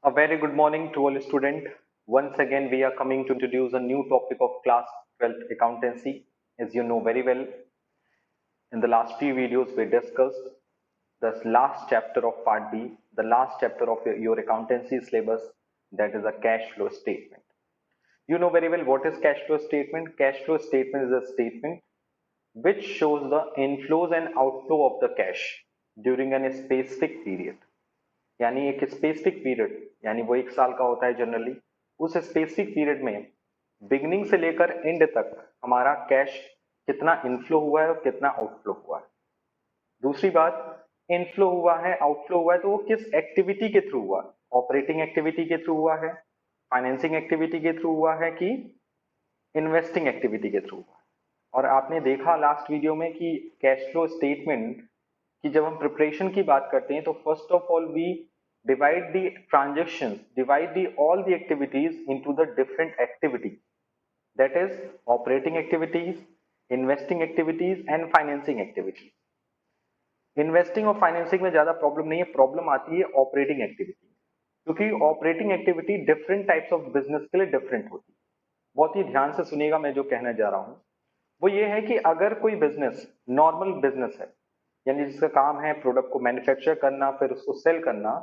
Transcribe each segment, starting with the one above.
A very good morning to all students. Once again, we are coming to introduce a new topic of class 12th accountancy. As you know very well, in the last few videos, we discussed the last chapter of part B, the last chapter of your accountancy syllabus, that is a cash flow statement. You know very well what is cash flow statement. Cash flow statement is a statement which shows the inflows and outflow of the cash during a specific period. यानी एक specific period यानी वो 1 साल का होता है generally. उस specific period में बिगनिंग से लेकर एंड तक हमारा कैश कितना इनफ्लो हुआ है और कितना आउटफ्लो हुआ है। दूसरी बात, इनफ्लो हुआ है आउटफ्लो हुआ है तो वो किस एक्टिविटी के थ्रू हुआ है, ऑपरेटिंग एक्टिविटी के थ्रू हुआ है, फाइनेंसिंग एक्टिविटी के थ्रू हुआ है कि इन्वेस्टिंग एक्टिविटी के थ्रू हुआ है। और आपने देखा लास्ट वीडियो में कि कैश फ्लो स्टेटमेंट कि जब हम प्रिपरेशन की बात करते हैं तो first of all we divide the transactions, divide the all the activities into the different activities, that is operating activities, investing activities and financing activities. Investing और फाइनेंसिंग में ज्यादा प्रॉब्लम नहीं है, प्रॉब्लम आती है ऑपरेटिंग एक्टिविटी, क्योंकि operating activity different types of business के लिए डिफरेंट होती है। बहुत ही ध्यान से सुनिएगा मैं जो कहने जा रहा हूं वो ये है कि अगर कोई बिजनेस नॉर्मल बिजनेस है, यानी जिसका काम है प्रोडक्ट को मैन्युफैक्चर करना फिर उसको सेल करना,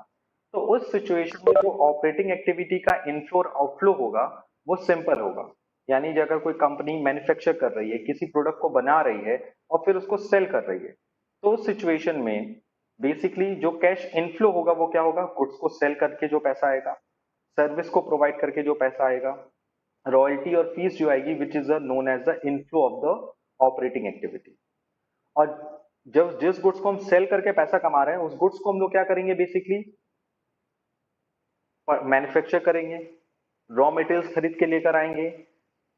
तो उस सिचुएशन में जो ऑपरेटिंग एक्टिविटी का इनफ्लो और आउटफ्लो होगा वो सिंपल होगा। यानी अगर कोई कंपनी मैन्युफैक्चर कर रही है, किसी प्रोडक्ट को बना रही है और फिर उसको सेल कर रही है, तो उस सिचुएशन में बेसिकली जो कैश इनफ्लो होगा वो क्या होगा, गुड्स को सेल करके जो पैसा आएगा, सर्विस को प्रोवाइड करके जो पैसा आएगा, रॉयल्टी और फीस जो आएगी which is known as the inflow of the operating activity. और जब जिस गुड्स को हम सेल करके पैसा कमा रहे हैं उस गुड्स को हम लोग क्या करेंगे, बेसिकली मैन्युफैक्चर करेंगे, रॉ मटेरियल्स खरीद के लेकर आएंगे,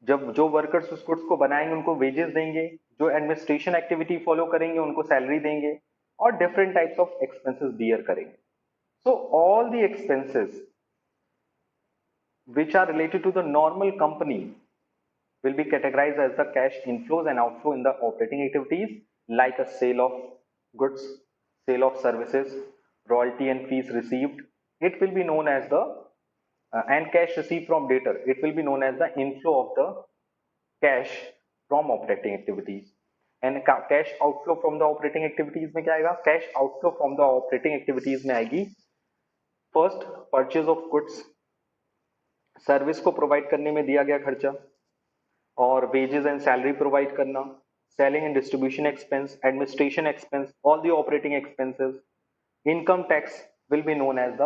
जब जो वर्कर्स उस गुड्स को बनाएंगे उनको वेजेस देंगे, जो एडमिनिस्ट्रेशन एक्टिविटी फॉलो करेंगे उनको सैलरी देंगे और different types of expenses bear करेंगे। So all the expenses which are related to the normal company will be categorized as the cash inflows and outflow in the operating activities, like a sale of goods, sale of services, royalty and fees received. It will be known as the and cash received from debtor. It will be known as the inflow of the cash from operating activities. And cash outflow from the operating activities में क्या आएगा, cash outflow from the operating activities में आएगी first purchase of goods, service को provide करने में दिया गया खर्चा, और वेजेस एंड सैलरी प्रोवाइड करना, selling and distribution expense, administration expense, all the operating expenses, income tax will be known as the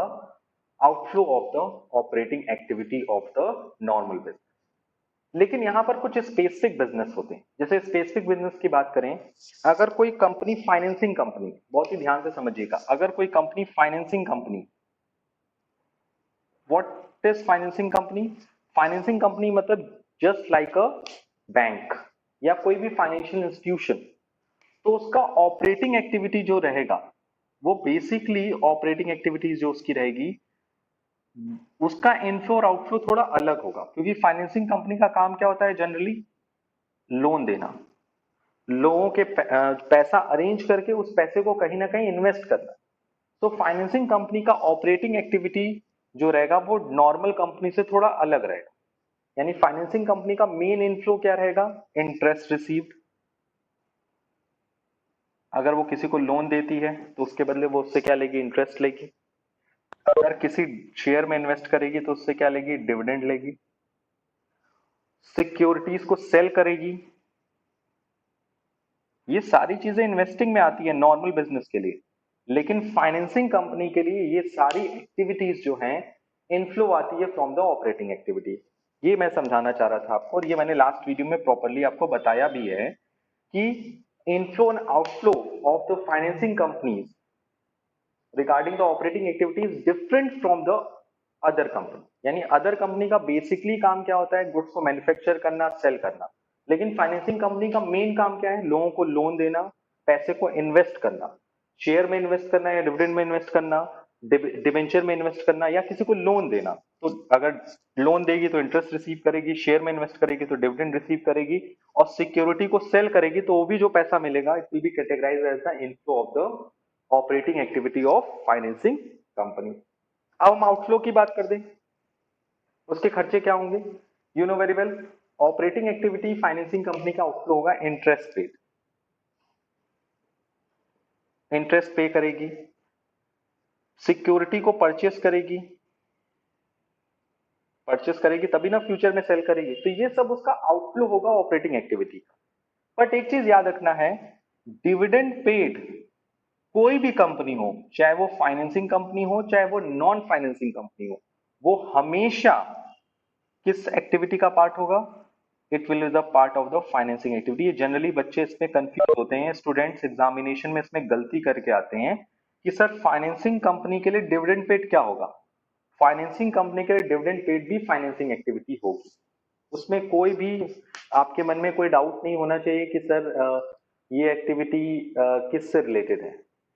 outflow of the operating activity of the normal business. लेकिन यहां पर कुछ स्पेसिफिक बिजनेस होते हैं। जैसे specific business की बात करें, अगर कोई कंपनी फाइनेंसिंग कंपनी, बहुत ही ध्यान से समझिएगा, अगर कोई company financing company, what is financing company? Financing company मतलब जस्ट लाइक अ बैंक या कोई भी फाइनेंशियल इंस्टीट्यूशन, तो उसका ऑपरेटिंग एक्टिविटी जो रहेगा वो बेसिकली ऑपरेटिंग एक्टिविटीज जो उसकी रहेगी उसका इनफ्लो और आउटफ्लो थोड़ा अलग होगा, क्योंकि फाइनेंसिंग कंपनी का काम क्या होता है, जनरली लोन देना, लोगों के पैसा अरेंज करके उस पैसे को कहीं ना कहीं इन्वेस्ट करना। तो फाइनेंसिंग कंपनी का ऑपरेटिंग एक्टिविटी जो रहेगा वो नॉर्मल कंपनी से थोड़ा अलग रहेगा। यानी फाइनेंसिंग कंपनी का मेन इनफ्लो क्या रहेगा, इंटरेस्ट रिसीव्ड। अगर वो किसी को लोन देती है तो उसके बदले वो उससे क्या लेगी, इंटरेस्ट लेगी। अगर किसी शेयर में इन्वेस्ट करेगी तो उससे क्या लेगी, डिविडेंड लेगी। सिक्योरिटीज को सेल करेगी। ये सारी चीजें इन्वेस्टिंग में आती है नॉर्मल बिजनेस के लिए, लेकिन फाइनेंसिंग कंपनी के लिए ये सारी एक्टिविटीज जो हैं इनफ्लो आती है फ्रॉम द ऑपरेटिंग एक्टिविटी। ये मैं समझाना चाह रहा था आपको, और ये मैंने लास्ट वीडियो में प्रॉपरली आपको बताया भी है कि inflow and outflow of the financing companies regarding the operating activities different from the other company. यानी अदर कंपनी का बेसिकली काम क्या होता है, गुड्स को मैन्युफैक्चर करना, सेल करना, लेकिन फाइनेंसिंग कंपनी का मेन काम क्या है, लोगों को लोन देना, पैसे को इन्वेस्ट करना, शेयर में इन्वेस्ट करना या डिविडेंड में इन्वेस्ट करना, डिबेंचर में इन्वेस्ट करना या किसी को लोन देना। तो अगर लोन देगी तो इंटरेस्ट रिसीव करेगी, शेयर में इन्वेस्ट करेगी तो डिविडेंड रिसीव करेगी, और सिक्योरिटी को सेल करेगी तो वो भी जो पैसा मिलेगा it will be categorized as the inflow of the operating activity of financing company. अब हम आउटफ्लो की बात कर दें, उसके खर्चे क्या होंगे? You know very well, operating activity financing company का आउटफ्लो होगा इंटरेस्ट पेड। इंटरेस्ट पे करेगी, सिक्योरिटी को परचेस करेगी, परचेस करेगी तभी ना फ्यूचर में सेल करेगी, तो ये सब उसका आउटफ्लो होगा ऑपरेटिंग एक्टिविटी का। बट एक चीज याद रखना है, डिविडेंड पेड कोई भी कंपनी हो, चाहे वो फाइनेंसिंग कंपनी हो चाहे वो नॉन फाइनेंसिंग कंपनी हो, वो हमेशा किस एक्टिविटी का पार्ट होगा? It will be the part of the financing activity. Generally बच्चे इसमें कंफ्यूज होते हैं, स्टूडेंट्स एग्जामिनेशन में इसमें गलती करके आते हैं कि सर फाइनेंसिंग कंपनी के लिए डिविडेंड पेड क्या होगा? फाइनेंसिंग कंपनी के लिए डिविडेंड पेड भी फाइनेंसिंग एक्टिविटी होगी, उसमें कोई भी आपके मन में कोई डाउट नहीं होना चाहिए कि सर ये एक्टिविटी किससे रिलेटेड है।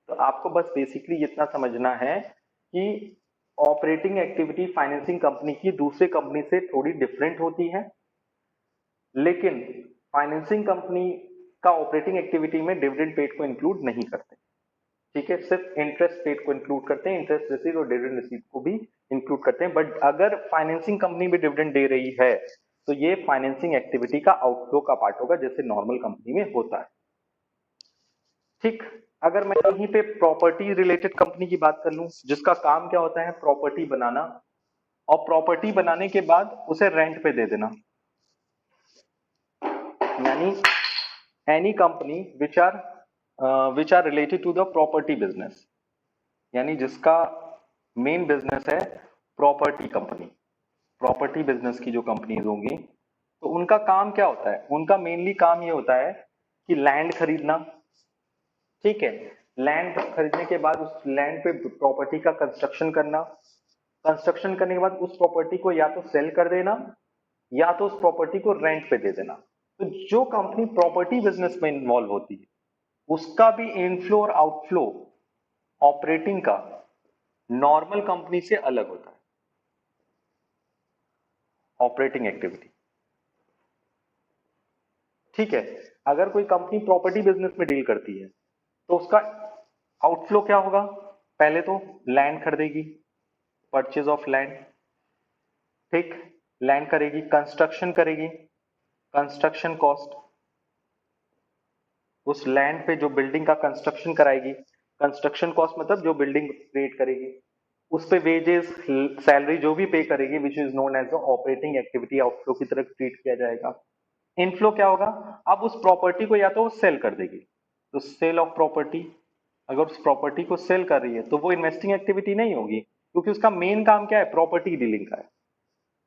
तो आपको बस बेसिकली इतना समझना है कि ऑपरेटिंग एक्टिविटी फाइनेंसिंग कंपनी की दूसरे कंपनी से थोड़ी डिफरेंट होती है, लेकिन फाइनेंसिंग कंपनी का ऑपरेटिंग एक्टिविटी में डिविडेंड पेड को इंक्लूड नहीं करते। ठीक है, सिर्फ इंटरेस्ट पेड को इंक्लूड करते हैं, इंटरेस्ट रिसीव और डिविडेंड रिसीव को भी इंक्लूड करते हैं। बट अगर फाइनेंसिंग कंपनी भी डिविडेंड दे रही है तो ये फाइनेंसिंग एक्टिविटी का आउटफ्लो का पार्ट होगा, जैसे नॉर्मल कंपनी में होता है। ठीक, अगर मैं यहीं पे प्रॉपर्टी रिलेटेड कंपनी की बात कर लूं, जिसका काम क्या होता है? प्रॉपर्टी बनाना, और प्रॉपर्टी बनाने के बाद उसे रेंट पे दे देना, यानी any company which are related to the property business, यानी जिसका मेन बिजनेस है प्रॉपर्टी कंपनी, प्रॉपर्टी बिजनेस की जो कंपनीज होंगी, तो उनका काम क्या होता है? उनका मेनली काम ये होता है कि लैंड खरीदना। ठीक है, लैंड खरीदने के बाद उस लैंड पे प्रॉपर्टी का कंस्ट्रक्शन करना, कंस्ट्रक्शन करने के बाद उस प्रॉपर्टी को या तो सेल कर देना या तो उस प्रॉपर्टी को रेंट पे दे देना। तो जो कंपनी प्रॉपर्टी बिजनेस में इन्वॉल्व होती है उसका भी इनफ्लो और आउटफ्लो ऑपरेटिंग का नॉर्मल कंपनी से अलग होता है। ऑपरेटिंग एक्टिविटी, ठीक है, अगर कोई कंपनी प्रॉपर्टी बिजनेस में डील करती है तो उसका आउटफ्लो क्या होगा? पहले तो लैंड खरीदेगी, परचेज ऑफ लैंड, ठीक, लैंड करेगी, कंस्ट्रक्शन करेगी, कंस्ट्रक्शन कॉस्ट, उस लैंड पे जो बिल्डिंग का कंस्ट्रक्शन कराएगी, कंस्ट्रक्शन कॉस्ट मतलब जो बिल्डिंग क्रिएट करेगी, उस पे वेजेस सैलरी जो भी पे करेगी, which is known as the operating activity, outflow की तरह ट्रीट किया जाएगा। इनफ्लो क्या होगा? अब उस प्रॉपर्टी को या तो वो सेल कर देगी, तो सेल ऑफ प्रॉपर्टी, अगर उस प्रॉपर्टी को सेल कर रही है तो वो इन्वेस्टिंग एक्टिविटी नहीं होगी, क्योंकि उसका मेन काम क्या है? प्रॉपर्टी डीलिंग का है।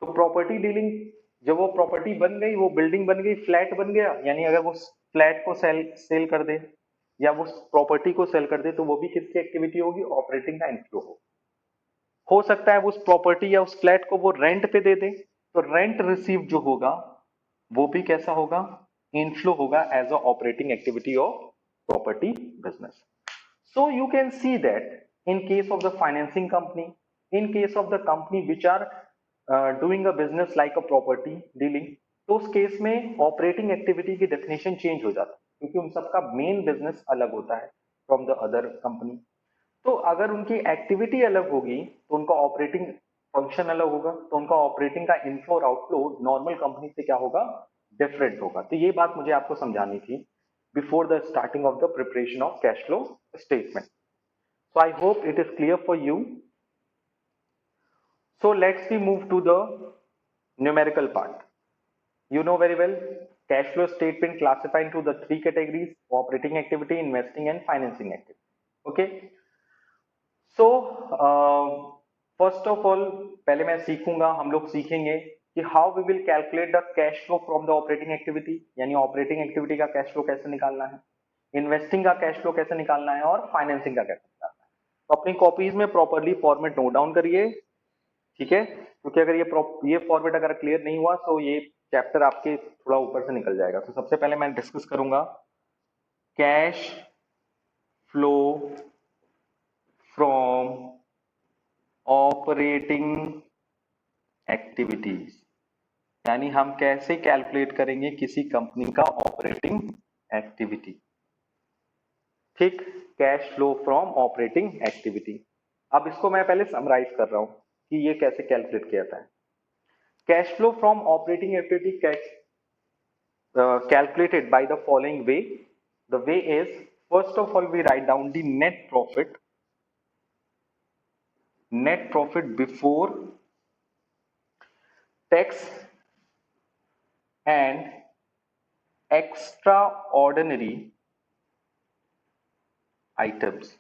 तो प्रॉपर्टी डीलिंग, जब वो प्रॉपर्टी बन गई, वो बिल्डिंग बन गई, फ्लैट बन गया, यानी अगर वो फ्लैट को सेल कर दे या वो प्रॉपर्टी को सेल कर दे तो वो भी किसकी एक्टिविटी होगी? ऑपरेटिंग का इनफ्लो हो सकता है वो उस प्रॉपर्टी या उस फ्लैट को वो रेंट पे दे दे, तो रेंट रिसीव जो होगा वो भी कैसा होगा? इनफ्लो होगा as a operating activity of property business. So you can see that in case of the financing company, in case of the company which are doing a business like a property dealing, तो उस case में operating activity की definition change हो जाता है, क्योंकि उन सबका मेन बिजनेस अलग होता है फ्रॉम द अदर कंपनी। तो अगर उनकी एक्टिविटी अलग होगी तो उनका ऑपरेटिंग फंक्शन अलग होगा, तो उनका ऑपरेटिंग का इनफ्लो और आउटफ्लो नॉर्मल कंपनी से क्या होगा? डिफरेंट होगा। तो ये बात मुझे आपको समझानी थी before the starting of the preparation of cash flow statement. So I hope it is clear for you. So let's we move to the numerical part. You know very well, cash flow statement classified into the three categories: operating activity, investing and financing activity. Okay. So first of all, पहले मैं सीखूंगा, हम लोग सीखेंगे कि how we will calculate the cash flow from the operating activity, यानी operating activity का cash flow कैसे निकालना है, इन्वेस्टिंग का कैश फ्लो कैसे निकालना है और फाइनेंसिंग का कैसे निकालना है। तो अपनी कॉपीज में प्रॉपरली फॉर्मेट नोट डाउन करिए, ठीक है, क्योंकि अगर ये फॉर्मेट अगर क्लियर नहीं हुआ तो ये चैप्टर आपके थोड़ा ऊपर से निकल जाएगा। तो सबसे पहले मैं डिस्कस करूंगा cash flow from operating activities, यानी हम कैसे कैलकुलेट करेंगे किसी कंपनी का ऑपरेटिंग एक्टिविटी। ठीक, cash flow from operating activity. अब इसको मैं पहले समराइज कर रहा हूं कि ये कैसे कैलकुलेट किया जाता है। Cash flow from operating activity calculated by the following way. The way is, first of all, we write down the net profit before tax and extraordinary items.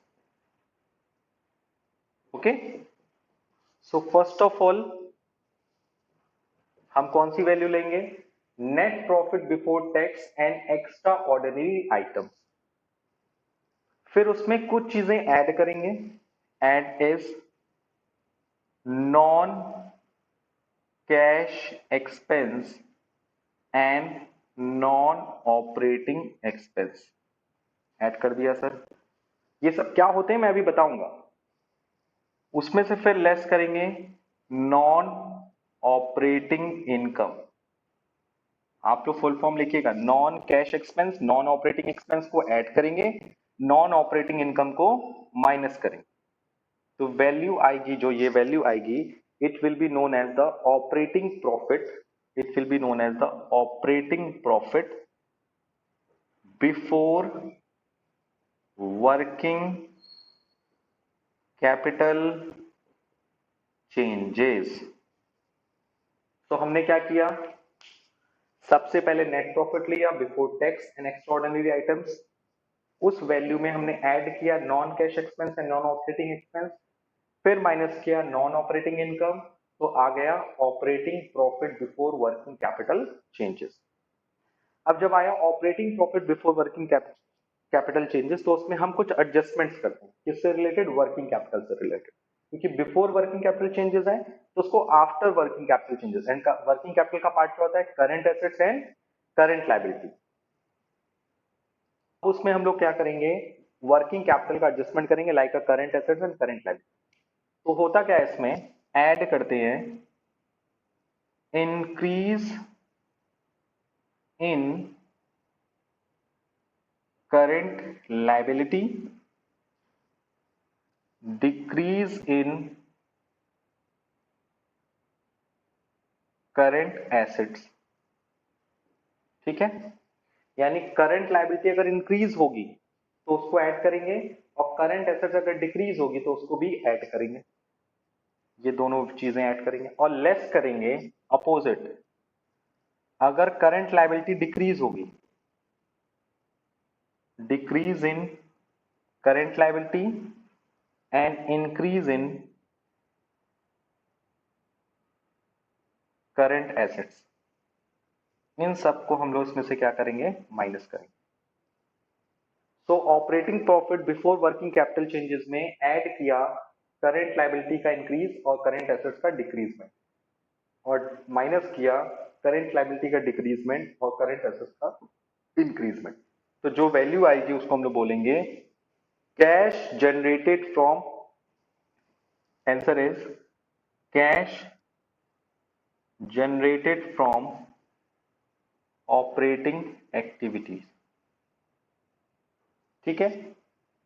Okay. So first of all, हम कौन सी value लेंगे? Net profit before tax and extraordinary item. फिर उसमें कुछ चीजें add करेंगे। Add is non cash expense and non operating expense add कर दिया सर। ये सब क्या होते हैं मैं अभी बताऊंगा। उसमें से फिर लेस करेंगे नॉन ऑपरेटिंग इनकम। आप लोग फुल फॉर्म लिखिएगा, non cash expense non operating expense को ऐड करेंगे, नॉन ऑपरेटिंग इनकम को माइनस करेंगे। तो वैल्यू आएगी, जो ये वैल्यू आएगी, it will be known as the operating profit. It will be known as the operating profit before working capital changes. तो हमने क्या किया? सबसे पहले नेट प्रॉफिट लिया before tax and extraordinary items. उस वैल्यू में हमने ऐड किया non cash expense and non operating expense, फिर माइनस किया नॉन ऑपरेटिंग इनकम, तो आ गया operating profit before working capital changes. अब जब आया operating profit before working capital changes, तो उसमें हम कुछ एडजस्टमेंट्स करते हैं। किससे रिलेटेड? वर्किंग कैपिटल से रिलेटेड। क्योंकि बिफोर वर्किंग कैपिटल चेंजेस है तो उसको after working capital changes, and working capital का पार्ट क्या होता है? Current assets and current liability. उसमें हम लोग क्या करेंगे? वर्किंग कैपिटल का एडजस्टमेंट करेंगे, like a current assets and current liability. तो होता क्या है, इसमें ऐड करते हैं increase in current liability, decrease in current assets. ठीक है, यानी करंट लायबिलिटी अगर इंक्रीज होगी तो उसको ऐड करेंगे, और करंट एसेट्स अगर डिक्रीज होगी तो उसको भी ऐड करेंगे। ये दोनों चीजें ऐड करेंगे। और लेस करेंगे अपोजिट। अगर करंट लायबिलिटी डिक्रीज होगी, decrease in current liability and increase in current assets, इन सबको हम लोग इसमें से क्या करेंगे? माइनस करेंगे। तो operating profit before working capital changes में ऐड किया करंट लायबिलिटी का इंक्रीज और करंट एसेट्स का डिक्रीजमेंट, और माइनस किया करंट लायबिलिटी का डिक्रीजमेंट और करंट एसेट्स का इंक्रीजमेंट। तो जो वैल्यू आएगी उसको हम लोग बोलेंगे cash generated from, answer is cash generated from operating activities. ठीक है,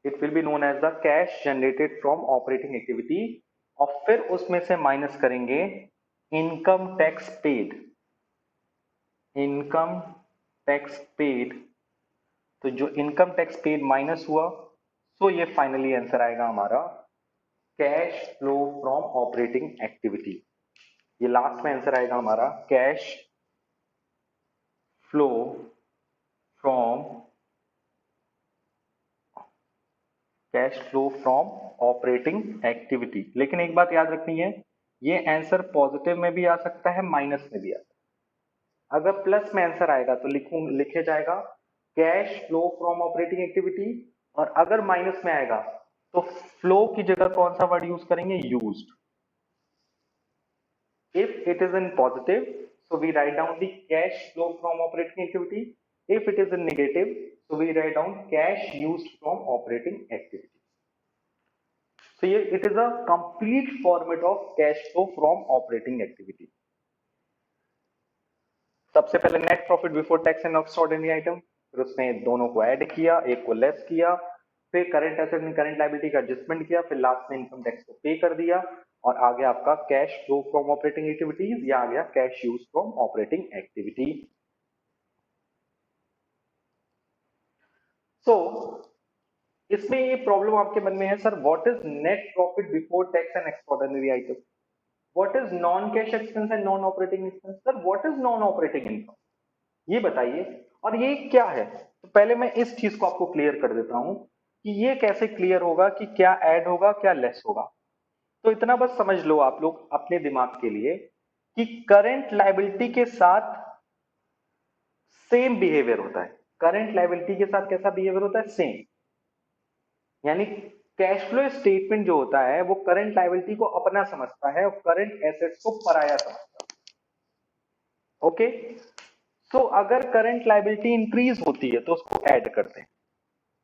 it will be known as the cash generated from operating activity. और फिर उसमें से माइनस करेंगे income tax paid. Income tax paid, तो जो इनकम टैक्स पेड माइनस हुआ, तो ये फाइनली आंसर आएगा हमारा cash flow from operating activity. ये लास्ट में आंसर आएगा हमारा cash flow from operating activity. लेकिन एक बात याद रखनी है, ये आंसर पॉजिटिव में भी आ सकता है, माइनस में भी आ सकता है। अगर प्लस में आंसर आएगा तो लिखे जाएगा cash flow from operating activity, और अगर माइनस में आएगा तो फ्लो की जगह कौन सा वर्ड यूज करेंगे? Used. If it is in positive, so we write down the cash flow from operating activity. If it is in negative, so we write down cash used from operating activity. So here it is a complete format of cash flow from operating activity. सबसे पहले net profit before tax and extraordinary item, फिर उसने दोनों को add किया, एक को less किया, फिर current asset and current liability का एडजस्टमेंट किया, फिर लास्ट में इनकम टैक्स को पे कर दिया, और आ गया आपका cash flow from operating activities, या आ गया cash use from operating activity. So इसमें ये प्रॉब्लम आपके मन में है, sir what is net profit before tax and extraordinary item, what is non cash expense and non operating expense, sir what is non operating income, ये बताइए, और ये क्या है। तो पहले मैं इस चीज को आपको क्लियर कर देता हूं कि ये कैसे क्लियर होगा कि क्या ऐड होगा क्या लेस होगा। तो इतना बस समझ लो आप लोग अपने दिमाग के लिए कि करंट लायबिलिटी के साथ सेम बिहेवियर होता है, करंट लायबिलिटी के साथ कैसा बिहेवियर होता है, सेम, यानी कैश फ्लो स्टेटमेंट जो होता है वो करंट लायबिलिटी को अपना समझता है और करंट एसेट्स को पराया समझता है। ओके, तो अगर करंट लायबिलिटी इंक्रीज होती है तो उसको ऐड करते हैं,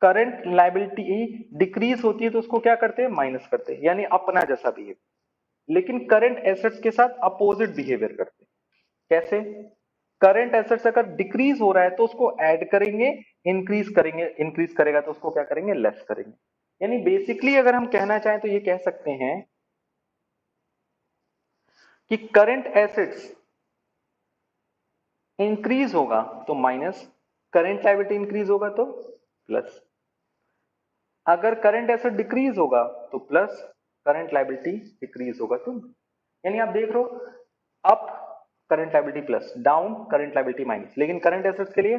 करंट लायबिलिटी डिक्रीज होती है तो उसको क्या करते हैं, माइनस करते हैं, यानी अपना जैसा बिहेवियर। लेकिन करंट एसेट्स के साथ अपोजिट बिहेवियर करते हैं। कैसे, करंट एसेट्स अगर डिक्रीज हो रहा है तो उसको ऐड करेंगे, इंक्रीज करेंगे, इंक्रीज करेगा तो उसको क्या करेंगे, लेस करेंगे। यानी बेसिकली अगर हम कहना चाहें तो ये कह सकते हैं कि करंट एसेट्स इंक्रीज होगा तो माइनस, करंट लायबिलिटी इंक्रीज होगा तो प्लस, अगर करंट एसेट डिक्रीज होगा तो प्लस, करंट लायबिलिटी डिक्रीज होगा तो, यानी आप देख रहे हो up current liability plus, down current liability minus, लेकिन करंट एसेट्स के लिए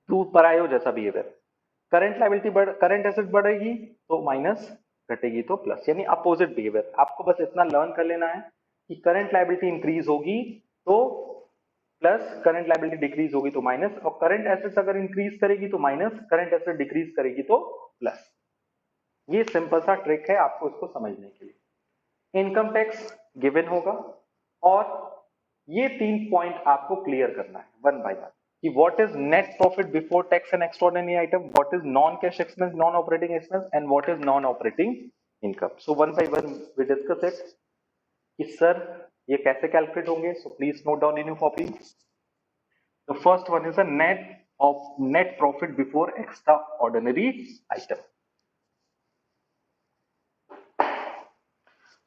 टू परायो जैसा behaviour, current liability current asset बढ़ेगी तो माइनस, घटेगी तो प्लस, यानी अपोजिट बिहेवियर। आपको बस इतना लर्न कर लेना है कि करंट लायबिलिटी इंक्रीज होगी तो प्लस, करंट लायबिलिटी डिक्रीज होगी तो माइनस, और करंट एसेट्स अगर इंक्रीज करेगी तो माइनस, करंट एसेट डिक्रीज करेगी तो प्लस। ये सिंपल सा ट्रिक है आपको इसको समझने के लिए। इनकम टैक्स गिवन होगा, और ये 3 पॉइंट आपको क्लियर करना है वन बाय वन कि what is net profit before tax and extraordinary item, what is non cash expense non operating expense, and what is non operating income. So one by one we discuss it कि sir ये कैसे calculate होंगे। So please note down in your copy. The first one is a net profit before extraordinary item.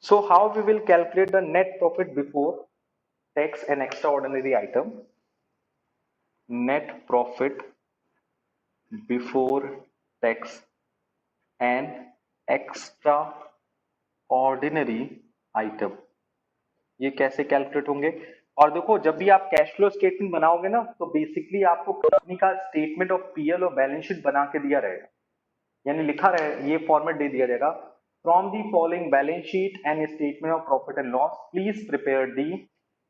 So how we will calculate the net profit before tax and extraordinary item? Net profit before tax and extraordinary item, ये कैसे calculate होंगे। और देखो जब भी आप cash flow statement बनाओगे ना तो बेसिकली आपको कंपनी का स्टेटमेंट ऑफ पीएल और बैलेंस शीट बना के दिया रहेगा, यानी लिखा रहे, ये फॉर्मेट दे दिया जाएगा, from the following balance sheet and statement of profit and loss please prepare the,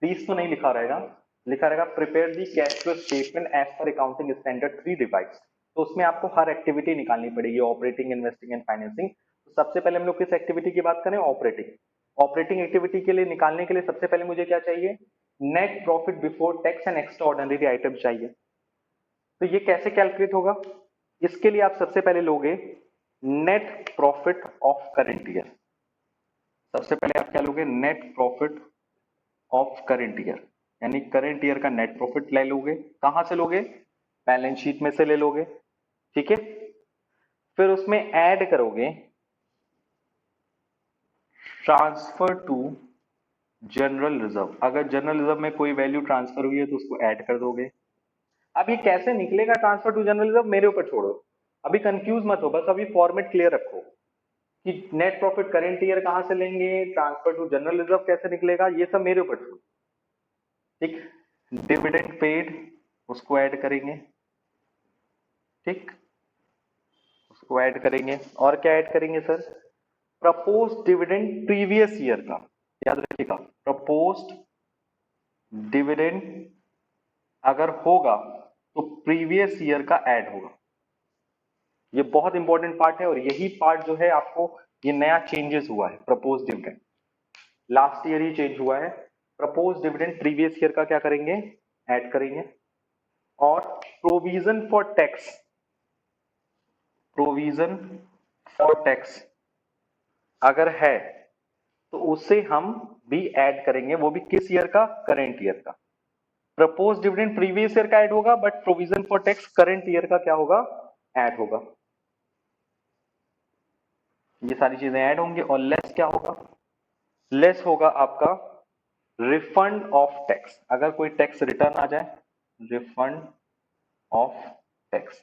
please तो नहीं लिखा रहेगा, लिखा रहेगा prepare the cash flow statement as per accounting standard 3 revised. तो उसमें आपको हर एक्टिविटी निकालनी पड़ेगी, ऑपरेटिंग, इन्वेस्टिंग एंड फाइनेंसिंग। तो सबसे पहले हम लोग किस एक्टिविटी की बात करें, ऑपरेटिंग। ऑपरेटिंग एक्टिविटी के लिए निकालने के लिए सबसे पहले मुझे क्या चाहिए, net profit before tax and extraordinary item चाहिए। तो ये कैसे कैलकुलेट होगा, इसके लिए आप सबसे पहले लोगे net profit of current year. सबसे पहले आप क्या लोगे, net profit of current year, यानी करेंट ईयर का नेट प्रॉफिट ले लोगे। कहां से लोगे, बैलेंस शीट में से ले लोगे, ठीक है। फिर उसमें ऐड करोगे ट्रांसफर टू जनरल रिजर्व, अगर जनरल रिजर्व में कोई वैल्यू ट्रांसफर हुई है तो उसको ऐड कर दोगे। अब ये कैसे निकलेगा ट्रांसफर टू जनरल रिजर्व, मेरे ऊपर छोड़ो, अभी कंफ्यूज मत हो, बस अभी फॉर्मेट क्लियर रखो कि नेट प्रॉफिट करेंट ईयर कहां से लेंगे, ट्रांसफर टू जनरल रिजर्व कैसे निकलेगा, ये सब मेरे ऊपर छोड़ो, ठीक। डिविडेंड पेड उसको ऐड करेंगे, ठीक, उसको ऐड करेंगे। और क्या ऐड करेंगे sir, propose dividend previous year का, याद रखिएगा प्रपोज्ड डिविडेंड अगर होगा तो प्रीवियस ईयर का ऐड होगा। ये बहुत इंपॉर्टेंट पार्ट है, और यही पार्ट जो है आपको, ये नया चेंजेस हुआ है, प्रपोज डिविडेंड लास्ट ईयर ही चेंज हुआ है। प्रपोज डिविडेंड प्रीवियस ईयर का क्या करेंगे, ऐड करेंगे। और provision for tax, provision for tax अगर है तो उसे हम भी ऐड करेंगे, वो भी किस ईयर का, करेंट ईयर का। प्रपोज डिविडेंड प्रीवियस ईयर का ऐड होगा, but provision for tax current year का क्या होगा, ऐड होगा। ये सारी चीजें ऐड होंगी। और लेस क्या होगा? लेस होगा आपका रिफंड ऑफ टैक्स। अगर कोई टैक्स रिटर्न आ जाए, refund of tax.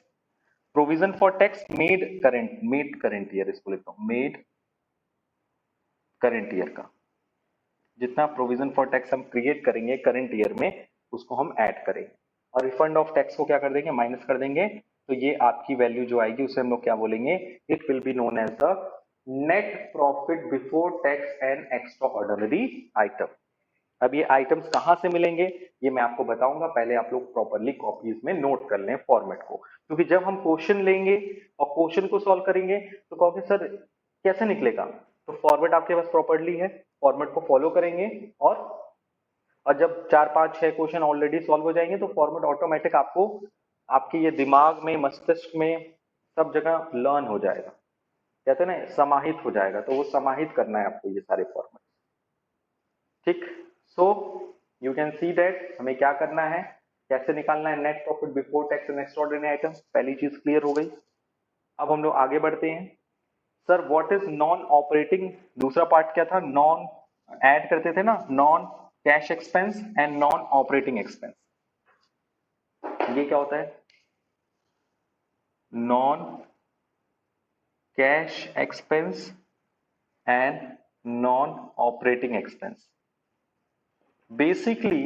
Provision for tax made current year, इसको लिखता हूं मेड करेंट ईयर का। जितना प्रोविजन फॉर टैक्स हम क्रिएट करेंगे करंट ईयर में, उसको हम ऐड करेंगे। और रिफंड ऑफ टैक्स को क्या कर देंगे? माइनस कर देंगे। तो ये आपकी वैल्यू जो आएगी उसे हम लोग क्या बोलेंगे? It will be known as the net profit before tax and extraordinary item. अब ये आइटम्स कहां से मिलेंगे ये मैं आपको बताऊंगा, पहले आप लोग प्रॉपरली कॉपीज में नोट कर लें फॉर्मेट को। क्योंकि जब हम क्वेश्चन लेंगे और क्वेश्चन को सॉल्व करेंगे तो कहोगे सर कैसे निकलेगा? तो फॉर्मेट आपके पास प्रॉपरली है, फॉर्मेट को फॉलो करेंगे और जब 4 5 6 क्वेश्चन ऑलरेडी सॉल्व हो जाएंगे तो फॉर्मेट ऑटोमेटिक आपको आपके ये दिमाग में, मस्तिष्क में, सब जगह लर्न हो जाएगा। कहते हैं ना, समाहित हो जाएगा। तो वो समाहित करना है आपको ये सारे फॉर्मेट। ठीक। So you can see that हमें क्या करना है, कैसे निकालना है net profit before tax and extraordinary item. पहली चीज क्लियर हो गई। अब हम लोग आगे बढ़ते हैं। Sir what is non operating? दूसरा पार्ट क्या था? नॉन ऐड करते थे ना, non cash expense and non operating expense. ये क्या होता है? Non cash expense and non operating expense. Basically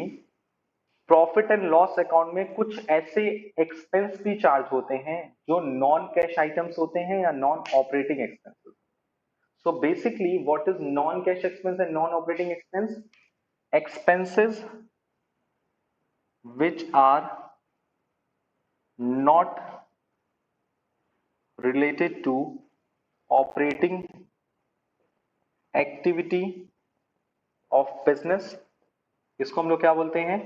profit and loss account में कुछ ऐसे एक्सपेंस भी चार्ज होते हैं जो नॉन कैश आइटम्स होते हैं या non operating expenses. So basically what is non cash expense and non operating expense? Expenses which are not related to operating activity of business, इसको हम लोग क्या बोलते हैं?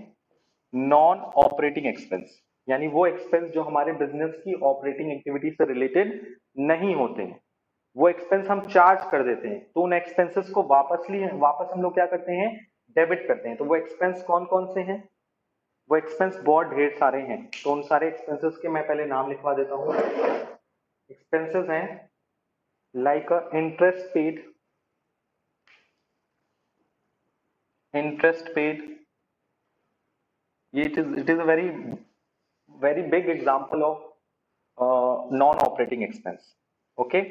Non operating expense. यानी वो एक्सपेंस जो हमारे बिजनेस की ऑपरेटिंग एक्टिविटी से रिलेटेड नहीं होते हैं, वो एक्सपेंस हम चार्ज कर देते हैं। तो उन एक्सपेंसेस को वापस हम लोग क्या करते हैं? डेबिट करते हैं। तो वो एक्सपेंस कौन कौन से हैं? वो एक्सपेंस बहुत ढेर सारे हैं। तो उन सारे एक्सपेंसेस के मैं पहले नाम लिखवा देता हूँ। एक्सपेंसेस हैं like interest paid. it is a very big example of non operating expense. Okay,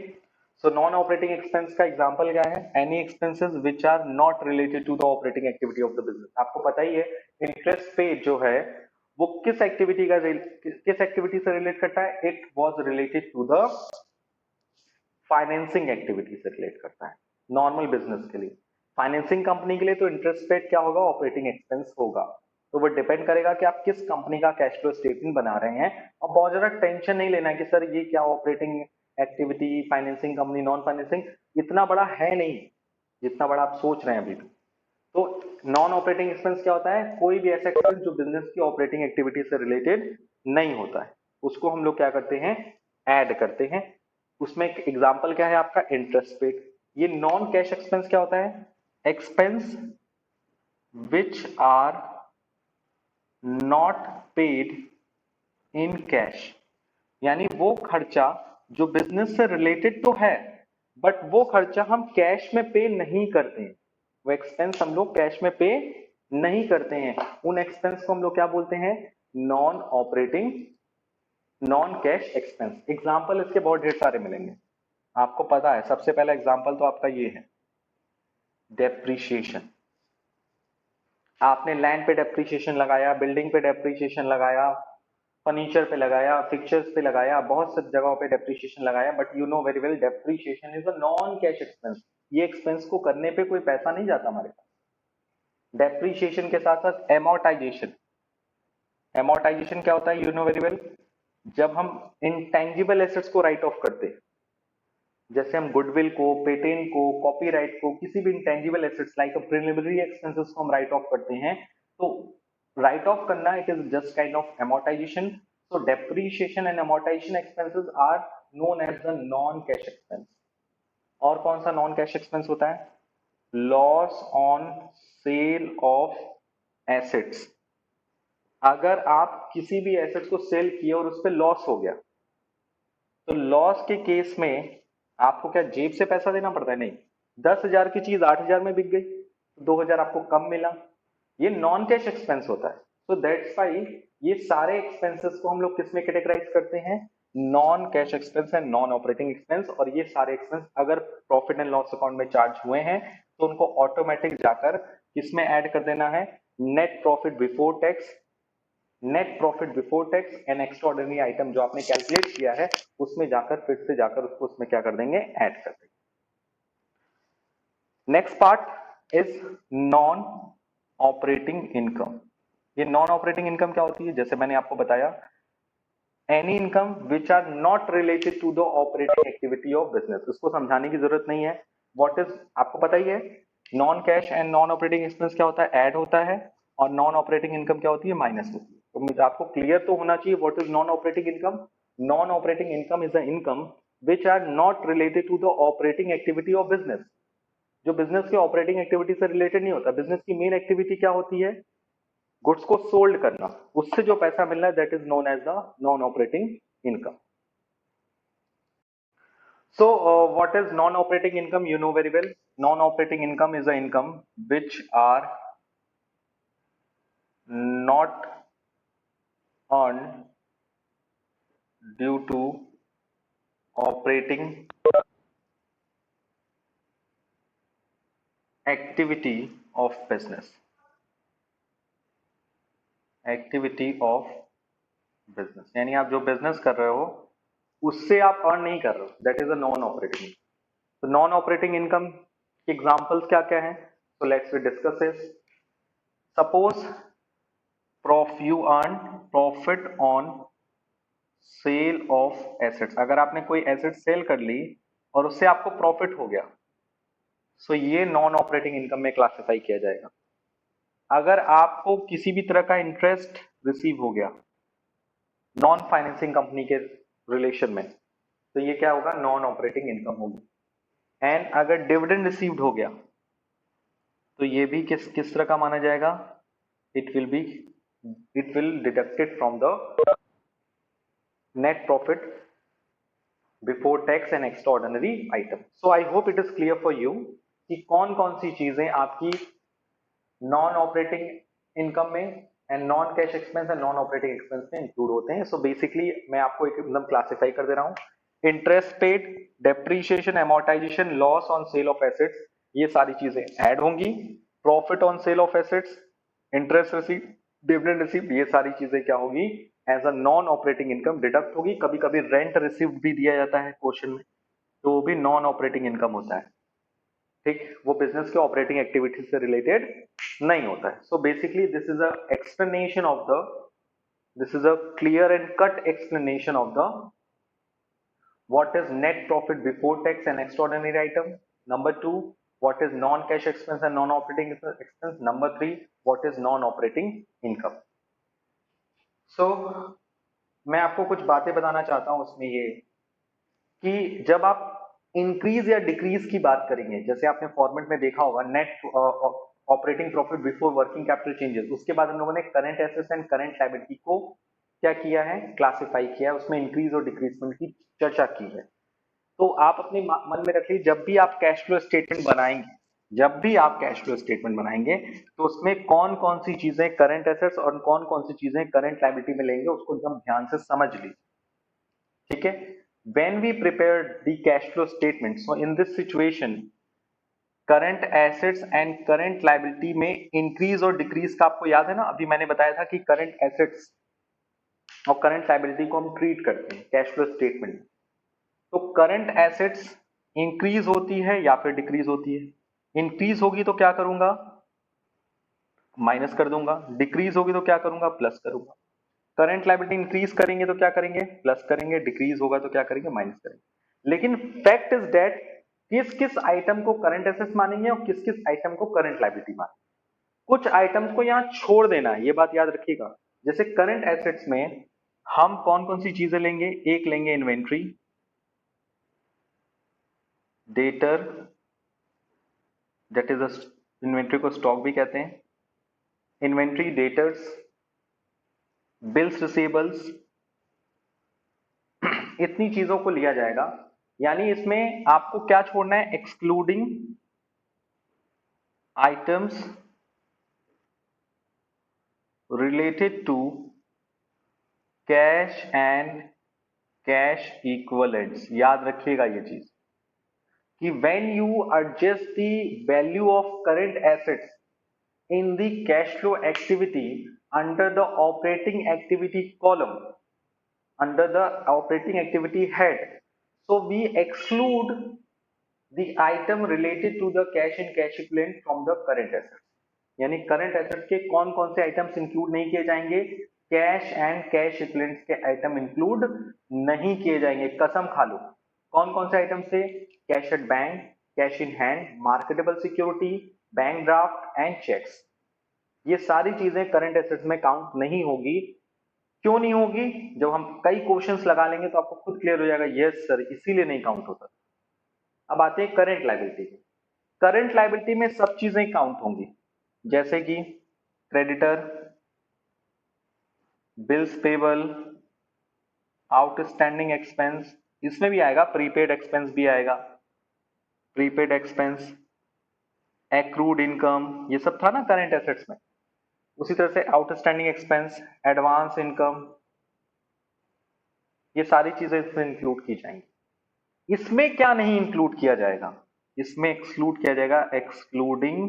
so non operating expense का example क्या है? Any expenses which are not related to the operating activity of the business। आपको पता ही है interest paid जो है वो किस एक्टिविटी से रिलेट करता है? It was related to the financing activity से रिलेट करता है। नॉर्मल बिजनेस के लिए, फाइनेंसिंग कंपनी के लिए तो इंटरेस्ट पेड क्या होगा? ऑपरेटिंग एक्सपेंस होगा। तो वो डिपेंड करेगा कि आप किस कंपनी का कैश फ्लो स्टेटमेंट बना रहे हैं। और बहुत ज्यादा टेंशन नहीं लेना है कि सर ये क्या operating activity, financing company, non financing, इतना बड़ा है नहीं जितना बड़ा आप सोच रहे हैं अभी। तो नॉन ऑपरेटिंग एक्सपेंस क्या होता है? कोई भी ऐसा एक्सपेंस जो बिजनेस की ऑपरेटिंग एक्टिविटी से रिलेटेड नहीं होता है, उसको हम लोग क्या करते हैं? ऐड करते हैं। उसमें एक एग्जांपल क्या है आपका? Interest paid. ये नॉन कैश एक्सपेंस क्या होता है? Expense which are not paid in cash. यानी वो खर्चा जो बिजनेस से रिलेटेड तो है बट वो खर्चा हम कैश में पे नहीं करते हैं। वो एक्सपेंस हम लोग कैश में पे नहीं करते हैं। उन एक्सपेंस को हम लोग क्या बोलते हैं? Non operating, non cash expense. Example इसके बहुत ढेर सारे मिलेंगे। आपको पता है सबसे पहला एग्जाम्पल तो आपका ये है, डेप्रीशिएशन। आपने लैंड पे डेप्रीशिएशन लगाया, बिल्डिंग पे डेप्रीशिएशन लगाया, फर्नीचर पे लगाया, फिक्चर्स पे लगाया, बहुत सब जगहों पे डेप्रीशिएशन लगाया, but you know very well depreciation is a non cash expense. ये एक्सपेंस को करने पे कोई पैसा नहीं जाता हमारे पास। डेप्रीशिएशन के साथ साथ एमोर्टाइजेशन। एमोर्टाइजेशन क्या होता है? यू नो वेरी वेल, जब हम इंटेंजिबल एसेट्स को राइट ऑफ करते हैं, जैसे हम गुडविल को, पेटेंट को, कॉपीराइट को, किसी भी intangible assets like preliminary expenses को हम राइट ऑफ करते हैं, तो राइट ऑफ करना it is just kind of amortization. So depreciation and amortization expenses are known as the non cash expense. और कौन सा नॉन कैश एक्सपेंस होता है? Loss on sale of assets. अगर आप किसी भी एसेट को सेल किए और उस पर लॉस हो गया, तो लॉस के केस में आपको क्या जेब से पैसा देना पड़ता है? नहीं। 10,000 की चीज 8,000 में बिक गई, 2,000 आपको कम मिला, ये नॉन कैश एक्सपेंस होता है। सो दैट्स वाई ये सारे एक्सपेंसेस को हम लोग किस में कैटेगराइज करते हैं? Non cash expense and non operating expense. और ये सारे एक्सपेंस अगर प्रॉफिट एंड लॉस अकाउंट में चार्ज हुए हैं तो उनको ऑटोमेटिक जाकर किसमें ऐड कर देना है? Net profit before tax. Net profit before tax and extraordinary item जो आपने कैलकुलेट किया है उसमें जाकर फिर से जाकर उसको उसमें क्या कर देंगे? ऐड कर देंगे। Next part is non operating income. ये नॉन ऑपरेटिंग इनकम क्या होती है? जैसे मैंने आपको बताया, any income which are not related to the operating activity of business. इसको समझाने की जरूरत नहीं है। व्हाट इज, आपको पता ही है non cash and non operating expense क्या होता है? ऐड होता है। और नॉन ऑपरेटिंग इनकम क्या होती है? माइनस होती है। तो मुझे आपको क्लियर तो होना चाहिए what is non operating income. Non operating income is the income which are not related to the operating activity of business. जो बिजनेस के ऑपरेटिंग एक्टिविटी से रिलेटेड नहीं होता। बिजनेस की मेन एक्टिविटी क्या होती है? गुड्स को सोल्ड करना, उससे जो पैसा मिल रहा है that is known as the non operating income. So, what is non-operating income? You know very well. Non-operating income is the income which are not earned due to operating activity of business. Activity of business. यानी आप जो business कर रहे हो उससे आप earn नहीं कर रहे हो, that is a non operating. तो नॉन ऑपरेटिंग इनकम के एग्जांपल्स क्या क्या हैं? So let's we discuss this. Suppose you earn profit on sale of assets. अगर आपने कोई एसेट सेल कर ली और उससे आपको प्रॉफिट हो गया, सो ये नॉन ऑपरेटिंग इनकम में क्लासिफाई किया जाएगा। अगर आपको किसी भी तरह का इंटरेस्ट रिसीव हो गया नॉन फाइनेंसिंग कंपनी के रिलेशन में, तो ये क्या होगा? नॉन ऑपरेटिंग इनकम होगी। एंड अगर डिविडेंड रिसीव्ड हो गया तो ये भी किस किस तरह का माना जाएगा? It will deducted from the net profit before tax and extraordinary item. So I hope it is clear for you कि कौन कौन सी चीजें आपकी नॉन ऑपरेटिंग इनकम में and non cash expense and non operating expense में include होते हैं। So basically मैं आपको एकदम क्लासिफाई कर दे रहा हूं। Interest paid, depreciation, amortization, loss on sale of assets, ये सारी चीजें ऐड होंगी। Profit on sale of assets, interest receive, dividend receive, ये सारी चीजें क्या होगी? As a non operating income deduct होगी। कभी कभी रेंट रिसीव्ड भी दिया जाता है क्वेश्चन में, तो वो भी नॉन ऑपरेटिंग इनकम होता है। ठीक, वो बिजनेस के ऑपरेटिंग एक्टिविटी से रिलेटेड नहीं होता है। So basically this is a explanation of the, this is a clear and cut explanation of the what is net profit before tax and extraordinary item. Number 2, what is non cash expense and non operating expense. Number 3, what is non operating income. So मैं आपको कुछ बातें बताना चाहता हूं उसमें ये कि जब आप इंक्रीज या डिक्रीज की बात करेंगे, जैसे आपने फॉर्मेट में देखा होगा net operating profit before working capital changes, उसके बाद हम लोगों ने current assets and current liability को क्या किया है? क्लासिफाई किया है, उसमें इंक्रीज और डिक्रीजमेंट की चर्चा की है। तो आप अपने मन में रखिए, जब भी आप कैश फ्लो स्टेटमेंट बनाएंगे, जब भी आप कैश फ्लो स्टेटमेंट बनाएंगे तो उसमें कौन कौन सी चीजें करंट एसेट्स और कौन कौन सी चीजें करंट लायबिलिटी में लेंगे उसको एकदम ध्यान से समझ लीजिए। ठीक है? when we prepare the cash flow statement, so in this situation current assets and current liability में इंक्रीज और डिक्रीज का आपको याद है ना? अभी मैंने बताया था कि करंट एसेट्स और करंट लायबिलिटी को हम ट्रीट करते हैं कैश फ्लो स्टेटमेंट। तो करंट एसेट्स इंक्रीज होती है या फिर डिक्रीज होती है? इंक्रीज होगी तो क्या करूंगा? माइनस कर दूंगा। डिक्रीज होगी तो क्या करूंगा? प्लस करूंगा। करंट लायबिलिटी इंक्रीज करेंगे तो क्या करेंगे? प्लस करेंगे। डिक्रीज होगा तो क्या करेंगे? माइनस करेंगे। लेकिन फैक्ट इज दैट किस किस आइटम को करंट एसेट्स मानेंगे और किस किस आइटम को करंट लायबिलिटी मानेंगे। कुछ आइटम्स को यहां छोड़ देना है, ये बात याद रखिएगा। जैसे करंट एसेट्स में हम कौन कौन सी चीजें लेंगे? एक लेंगे inventory, debtor, that is inventory को स्टॉक भी कहते हैं। इन्वेंट्री, डेटर्स, बिल्स रिसीवेबल्स, इतनी चीजों को लिया जाएगा यानी इसमें आपको क्या छोड़ना है, excluding items related to cash and cash equivalents. याद रखिएगा ये चीज कि when you adjust the value of current assets in the cash flow activity under the operating activity column, under the operating activity head, so we exclude the item related to the cash and cash equivalent from the current assets। यानी current assets के कौन कौन से items include नहीं किए जाएंगे, cash and cash equivalents के item include नहीं किए जाएंगे। कसम खा लो। कौन कौन से आइटम से, cash at bank, cash in hand, marketable security, bank draft and cheques. ये सारी चीजें करंट एसेट्स में काउंट नहीं होगी। क्यों नहीं होगी, जब हम कई क्वेश्चंस लगा लेंगे तो आपको खुद क्लियर हो जाएगा, यस सर इसीलिए नहीं काउंट होता। अब आते हैं करंट लायबिलिटी। करंट लायबिलिटी में सब चीजें काउंट होंगी, जैसे कि creditor, bills payable, outstanding expense, इसमें भी आएगा प्रीपेड एक्सपेंस भी आएगा, प्रीपेड एक्सपेंस, एक्रूड इनकम, ये सब था ना करंट एसेट्स में। उसी तरह से आउटस्टैंडिंग एक्सपेंस, एडवांस इनकम, ये सारी चीजें इसमें इंक्लूड की जाएंगी। इसमें क्या नहीं इंक्लूड किया जाएगा, इसमें एक्सक्लूड किया जाएगा, एक्सक्लूडिंग,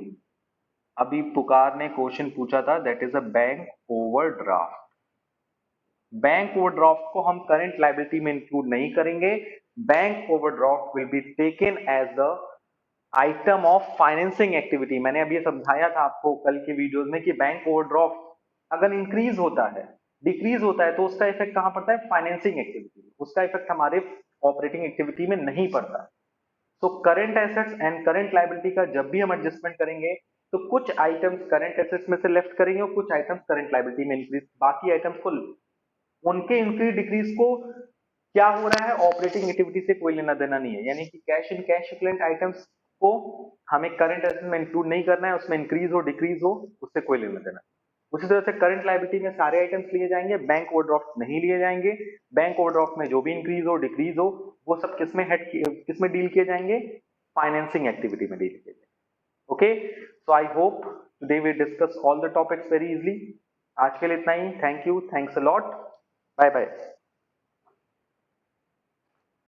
अभी पुकार ने क्वेश्चन पूछा था, that is a bank overdraft. Bank overdraft को हम करंट लायबिलिटी में इंक्लूड नहीं करेंगे। Bank overdraft will be taken as the item of financing activity. मैंने अभी समझाया था आपको कल के वीडियोस में कि बैंक ओवरड्राफ्ट अगर इंक्रीज होता है, डिक्रीज होता है, तो उसका इफेक्ट कहां पड़ता है, फाइनेंसिंग एक्टिविटी। उसका इफेक्ट हमारे ऑपरेटिंग एक्टिविटी में नहीं पड़ता। तो current assets and current liability का जब भी हम एडजस्टमेंट करेंगे तो कुछ आइटम्स करंट एसेट्स में से लेफ्ट करेंगे और कुछ आइटम्स करंट लायबिलिटी में इंक्रीज, बाकी आइटम्स को, उनके इंक्रीज डिक्रीज को क्या हो रहा है, ऑपरेटिंग एक्टिविटी से कोई लेना देना नहीं है। यानी कि cash in cash equivalent items को हमें करंट एसेट में इंक्लूड नहीं करना है, उसमें इंक्रीज हो डिक्रीज हो उससे कोई लेना देना। उसी तरह से करंट लायबिलिटी में सारे आइटम्स लिए जाएंगे, बैंक ओवरड्राफ्ट नहीं लिए जाएंगे। बैंक ओवरड्राफ्ट में जो भी इंक्रीज हो डिक्रीज हो वो सब किसमें किसमें डील किए जाएंगे, फाइनेंसिंग एक्टिविटी में डील किए जाएंगे। Okay, so I hope today we discuss all the topics very easily. आज के लिए इतना ही। Thank you, thanks a lot, bye bye.